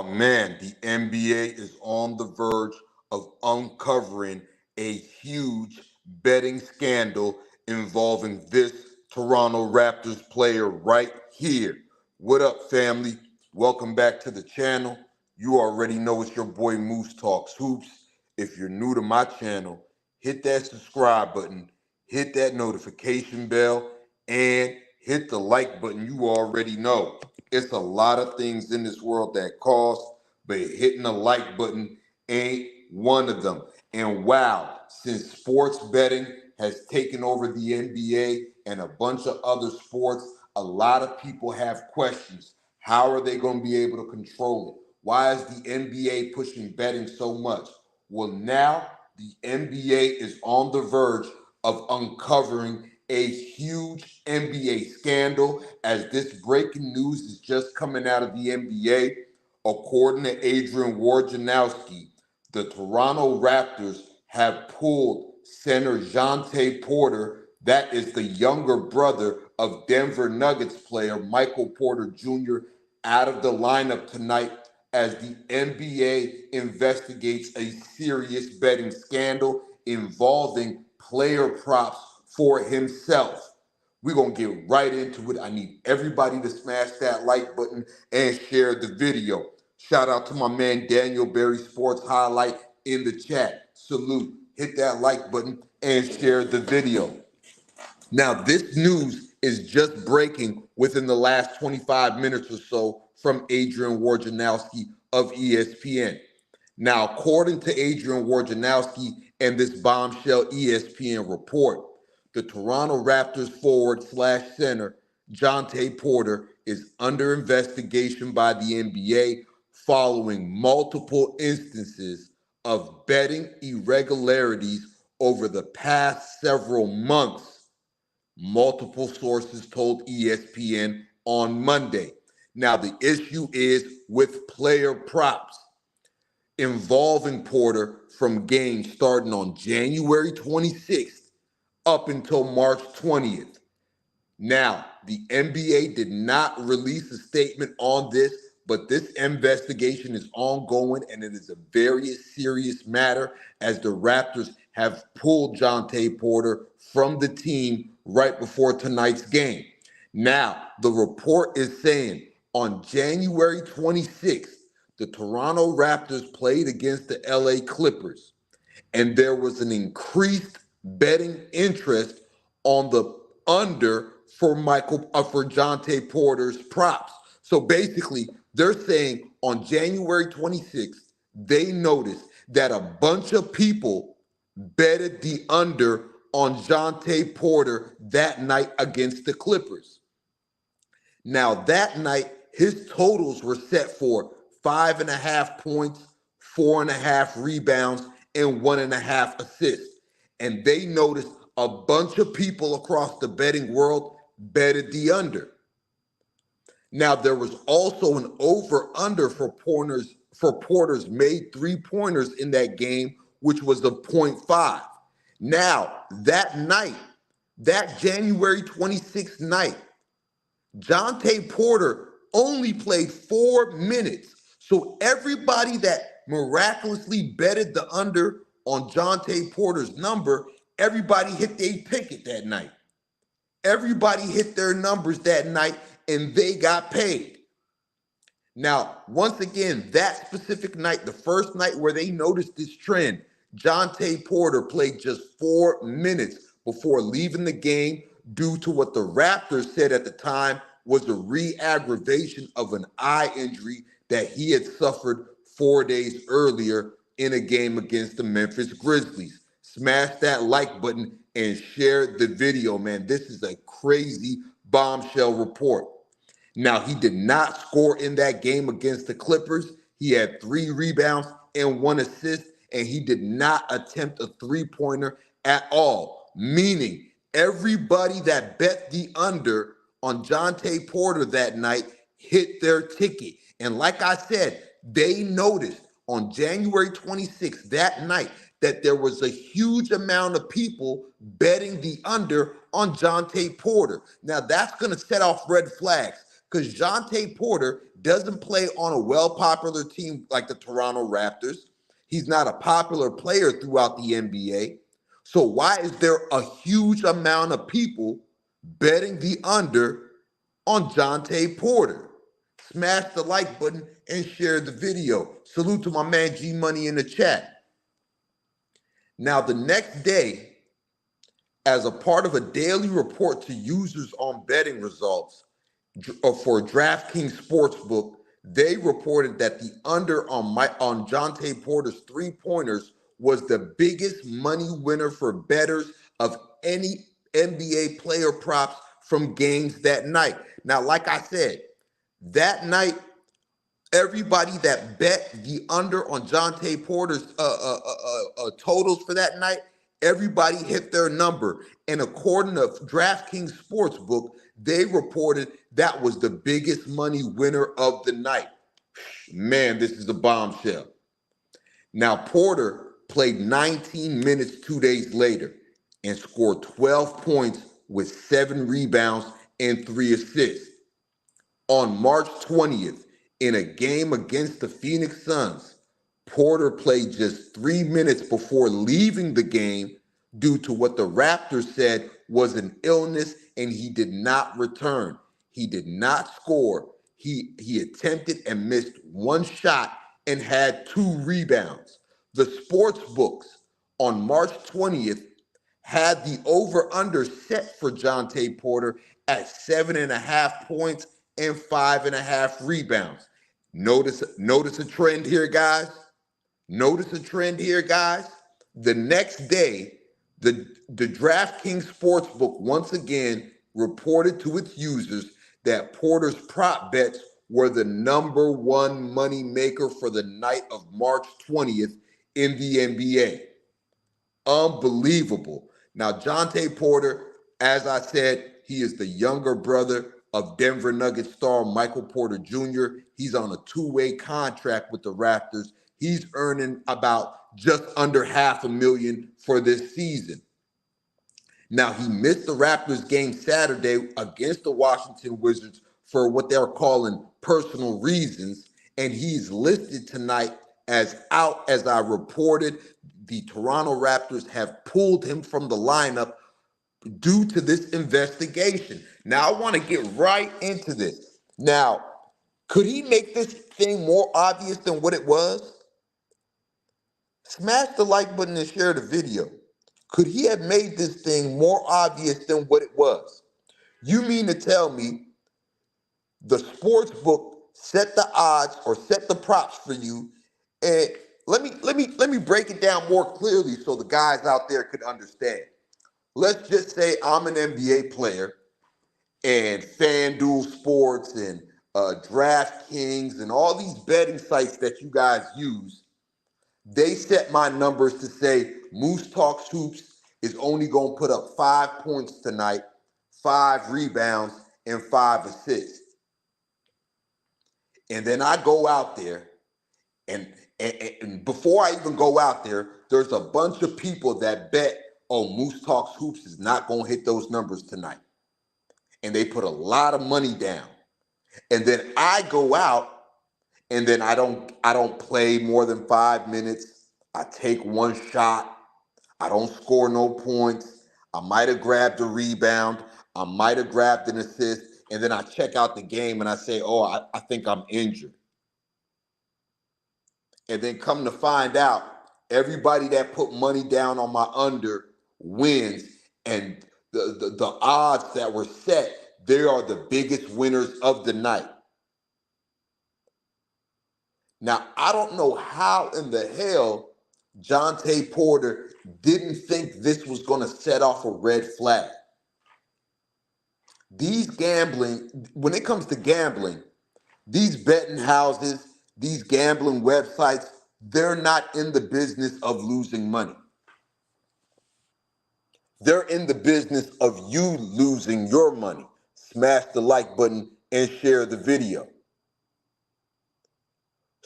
Oh man, the NBA is on the verge of uncovering a huge betting scandal involving this Toronto Raptors player right here. What up, family? Welcome back to the channel. You already know it's your boy Moose Talks Hoops. If you're new to my channel, hit that subscribe button, hit that notification bell, and hit the like button. You already know. It's a lot of things in this world that cost, but hitting the like button ain't one of them. And wow, since sports betting has taken over the NBA and a bunch of other sports, a lot of people have questions. How are they going to be able to control it? Why is the NBA pushing betting so much? Well, now the NBA is on the verge of uncovering a huge NBA scandal, as this breaking news is just coming out of the NBA. According to Adrian Wojnarowski, the Toronto Raptors have pulled center Jontay Porter, that is the younger brother of Denver Nuggets player Michael Porter Jr., out of the lineup tonight as the NBA investigates a serious betting scandal involving player props for himself. We're going to get right into it. I need everybody to smash that like button and share the video. Shout out to my man Daniel Berry Sports Highlight in the chat. Salute. Hit that like button and share the video. Now, this news is just breaking within the last 25 minutes or so from Adrian Wojnarowski of ESPN. Now, according to Adrian Wojnarowski and this bombshell ESPN report, the Toronto Raptors forward slash center, Jontay Porter, is under investigation by the NBA following multiple instances of betting irregularities over the past several months, multiple sources told ESPN on Monday. Now, the issue is with player props involving Porter from games starting on January 26th up until March 20th. Now, the NBA did not release a statement on this, but this investigation is ongoing, and it is a very serious matter as the Raptors have pulled Jontay Porter from the team right before tonight's game. Now, the report is saying on January 26th, the Toronto Raptors played against the LA Clippers, and there was an increased betting interest on the under for Jontay Porter's props. So basically, they're saying on January 26th, they noticed that a bunch of people betted the under on Jontay Porter that night against the Clippers. Now, that night, his totals were set for 5.5 points, 4.5 rebounds, and 1.5 assists. And they noticed a bunch of people across the betting world betted the under. Now, there was also an over-under for Porter's made three-pointers in that game, which was a 0.5. Now, that night, that January 26th night, Jontay Porter only played 4 minutes. So everybody that miraculously betted the under on Jontay Porter's number, everybody hit their ticket that night. Everybody hit their numbers that night, and they got paid. Now, once again, that specific night, the first night where they noticed this trend, Jontay Porter played just 4 minutes before leaving the game due to what the Raptors said at the time was a re-aggravation of an eye injury that he had suffered 4 days earlier in a game against the Memphis Grizzlies. Smash that like button and share the video, man. This is a crazy bombshell report. Now, he did not score in that game against the Clippers. He had 3 rebounds and 1 assist, and he did not attempt a three-pointer at all, meaning everybody that bet the under on Jontay Porter that night hit their ticket. And like I said, they noticed on January 26th, that night, that there was a huge amount of people betting the under on Jontay Porter. Now, that's going to set off red flags, because Jontay Porter doesn't play on a well-popular team like the Toronto Raptors. He's not a popular player throughout the NBA. So why is there a huge amount of people betting the under on Jontay Porter? Smash the like button and share the video. Salute to my man G Money in the chat. Now, the next day, as a part of a daily report to users on betting results for DraftKings Sportsbook, they reported that the under on Jontay Porter's three-pointers was the biggest money winner for bettors of any NBA player props from games that night. Now, like I said, that night, everybody that bet the under on Jontay Porter's totals for that night, everybody hit their number. And according to DraftKings Sportsbook, they reported that was the biggest money winner of the night. Man, this is a bombshell. Now, Porter played 19 minutes 2 days later and scored 12 points with 7 rebounds and 3 assists. On March 20th, in a game against the Phoenix Suns, Porter played just 3 minutes before leaving the game due to what the Raptors said was an illness, and he did not return. He did not score. He attempted and missed 1 shot and had 2 rebounds. The sports books on March 20th had the over-under set for Jontay Porter at 7.5 points and 5.5 rebounds. Notice a trend here, guys. Notice a trend here, guys. The next day, the DraftKings Sportsbook once again reported to its users that Porter's prop bets were the number one money maker for the night of March 20th in the NBA. Unbelievable. Now, Jontay Porter, as I said, he is the younger brother of Denver Nuggets star Michael Porter Jr. He's on a 2-way contract with the Raptors. He's earning about just under $500,000 for this season. Now, he missed the Raptors game Saturday against the Washington Wizards for what they're calling personal reasons, and he's listed tonight as out. As I reported, the Toronto Raptors have pulled him from the lineup due to this investigation. Now, I want to get right into this. Now, could he make this thing more obvious than what it was? Smash the like button and share the video. Could he have made this thing more obvious than what it was? You mean to tell me the sports book set the odds or set the props for you? And let me break it down more clearly so the guys out there could understand. Let's just say I'm an NBA player and FanDuel Sports and DraftKings and all these betting sites that you guys use, they set my numbers to say Moose Talks Hoops is only going to put up 5 points tonight, 5 rebounds, and 5 assists. And then I go out there, and before I even go out there, there's a bunch of people that bet, oh, Moose Talks Hoops is not going to hit those numbers tonight. And they put a lot of money down. And then I go out, and then I don't play more than 5 minutes. I take 1 shot. I don't score no points. I might have grabbed a rebound. I might have grabbed an assist. And then I check out the game and I say, oh, I think I'm injured. And then come to find out, everybody that put money down on my under wins. And the odds that were set, they are the biggest winners of the night. Now, I don't know how in the hell Jontay Porter didn't think this was going to set off a red flag. When it comes to gambling, these betting houses, these gambling websites, they're not in the business of losing money. They're in the business of you losing your money. Smash the like button and share the video.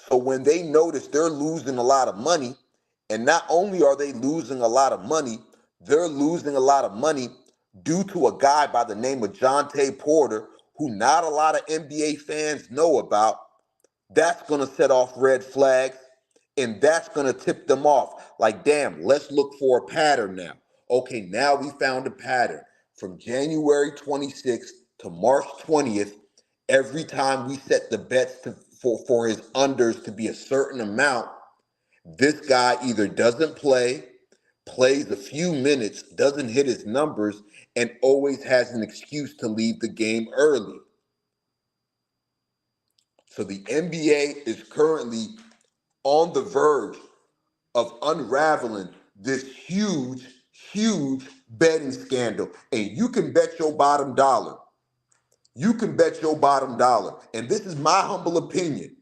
So when they notice they're losing a lot of money, and not only are they losing a lot of money, they're losing a lot of money due to a guy by the name of Jontay Porter who not a lot of NBA fans know about, that's going to set off red flags, and that's going to tip them off. Like, damn, let's look for a pattern now. Okay, now we found a pattern. From January 26th to March 20th, every time we set the bets for his unders to be a certain amount, this guy either doesn't play, plays a few minutes, doesn't hit his numbers, and always has an excuse to leave the game early. So the NBA is currently on the verge of unraveling this huge, huge betting scandal. And you can bet your bottom dollar. You can bet your bottom dollar. And this is my humble opinion.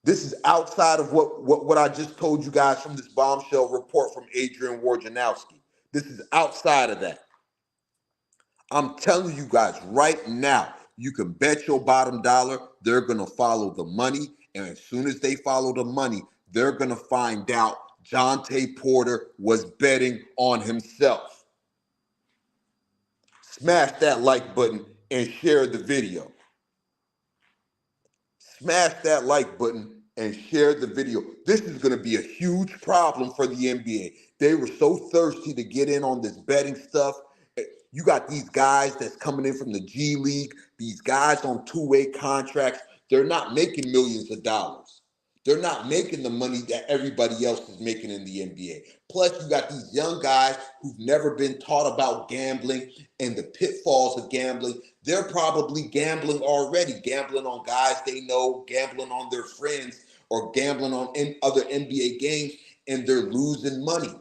This is outside of what I just told you guys from this bombshell report from Adrian Wojnarowski. This is outside of that. I'm telling you guys right now, you can bet your bottom dollar they're going to follow the money. And as soon as they follow the money, they're going to find out Jontay Porter was betting on himself. Smash that like button and share the video. Smash that like button and share the video. This is going to be a huge problem for the NBA. They were so thirsty to get in on this betting stuff. You got these guys that's coming in from the G League, these guys on two-way contracts. They're not making millions of dollars. They're not making the money that everybody else is making in the NBA. Plus, you got these young guys who've never been taught about gambling and the pitfalls of gambling. They're probably gambling already, gambling on guys they know, gambling on their friends, or gambling on other NBA games, and they're losing money.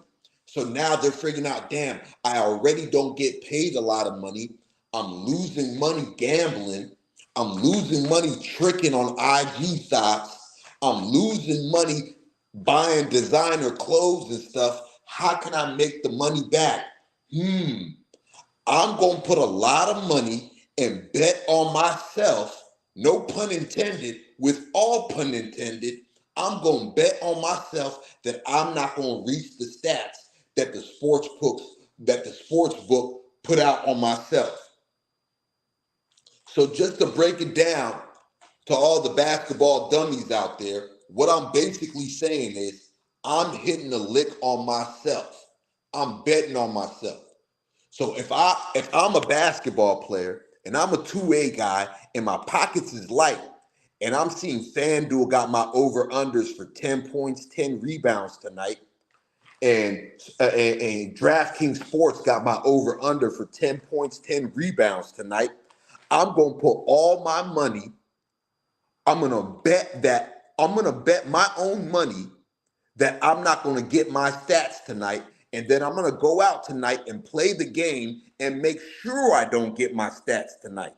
So now they're figuring out, damn, I already don't get paid a lot of money. I'm losing money gambling. I'm losing money tricking on IG thoughts. I'm losing money buying designer clothes and stuff. How can I make the money back? I'm going to put a lot of money and bet on myself, no pun intended, with all pun intended. I'm going to bet on myself that I'm not going to reach the stats that the sports book put out on myself. So just to break it down to all the basketball dummies out there, what I'm basically saying is I'm hitting a lick on myself. I'm betting on myself. So if I'm a basketball player and I'm a two-way guy and my pockets is light and I'm seeing FanDuel got my over-unders for 10 points, 10 rebounds tonight, and DraftKings Sports got my over-under for 10 points, 10 rebounds tonight, I'm going to put all my money, I'm going to bet my own money that I'm not going to get my stats tonight, and then I'm going to go out tonight and play the game and make sure I don't get my stats tonight.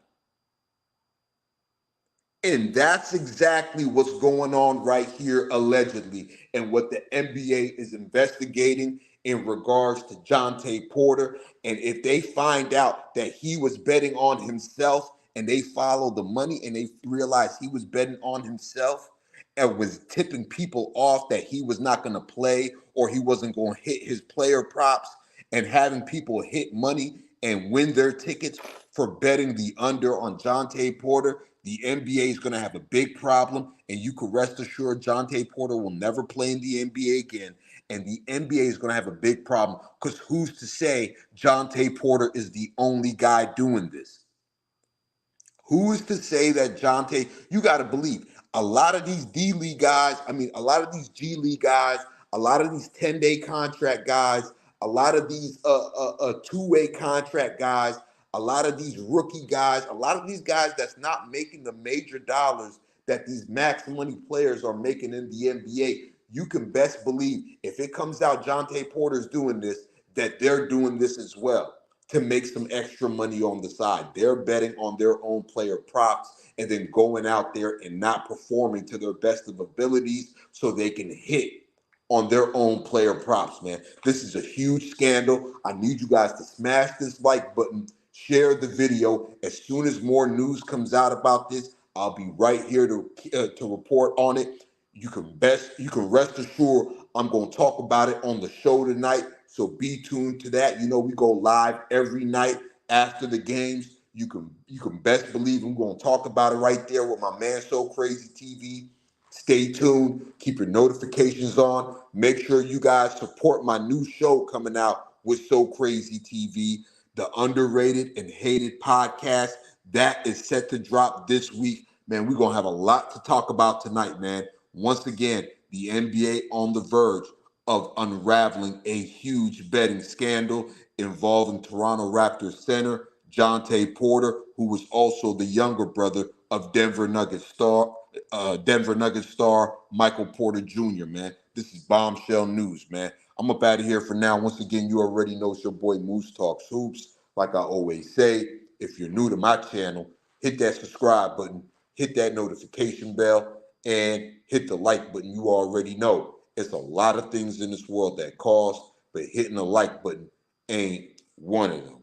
And that's exactly what's going on right here, allegedly, and what the NBA is investigating in regards to Jontay Porter. And if they find out that he was betting on himself and they follow the money and they realize he was betting on himself and was tipping people off that he was not going to play or he wasn't going to hit his player props and having people hit money and win their tickets for betting the under on Jontay Porter, the NBA is going to have a big problem, and you can rest assured Jontay Porter will never play in the NBA again, and the NBA is going to have a big problem because who's to say Jontay Porter is the only guy doing this? Who is to say that Jontay, you got to believe, a lot of these D-League guys, a lot of these G-League guys, a lot of these 10-day contract guys, a lot of these two-way contract guys, a lot of these rookie guys, a lot of these guys that's not making the major dollars that these max money players are making in the NBA, you can best believe if it comes out Jontay Porter's doing this, that they're doing this as well to make some extra money on the side. They're betting on their own player props and then going out there and not performing to their best of abilities so they can hit on their own player props, man. This is a huge scandal. I need you guys to smash this like button, share the video. As soon as more news comes out about this, I'll be right here to report on it. You can rest assured I'm going to talk about it on the show tonight. So be tuned to that. You know, we go live every night after the games. You can best believe I'm going to talk about it right there with my man So Crazy TV. Stay tuned. Keep your notifications on. Make sure you guys support my new show coming out with So Crazy TV, the underrated and hated podcast that is set to drop this week. Man, we're going to have a lot to talk about tonight, man. Once again, the NBA on the verge of unraveling a huge betting scandal involving Toronto Raptors center Jontay Porter, who was also the younger brother of Denver Nuggets star Michael Porter Jr., man. This is bombshell news, man. I'm up out of here for now. Once again, you already know it's your boy Moose Talks Hoops. Like I always say, if you're new to my channel, hit that subscribe button, hit that notification bell, and hit the like button. You already know it's a lot of things in this world that cost, but hitting the like button ain't one of them.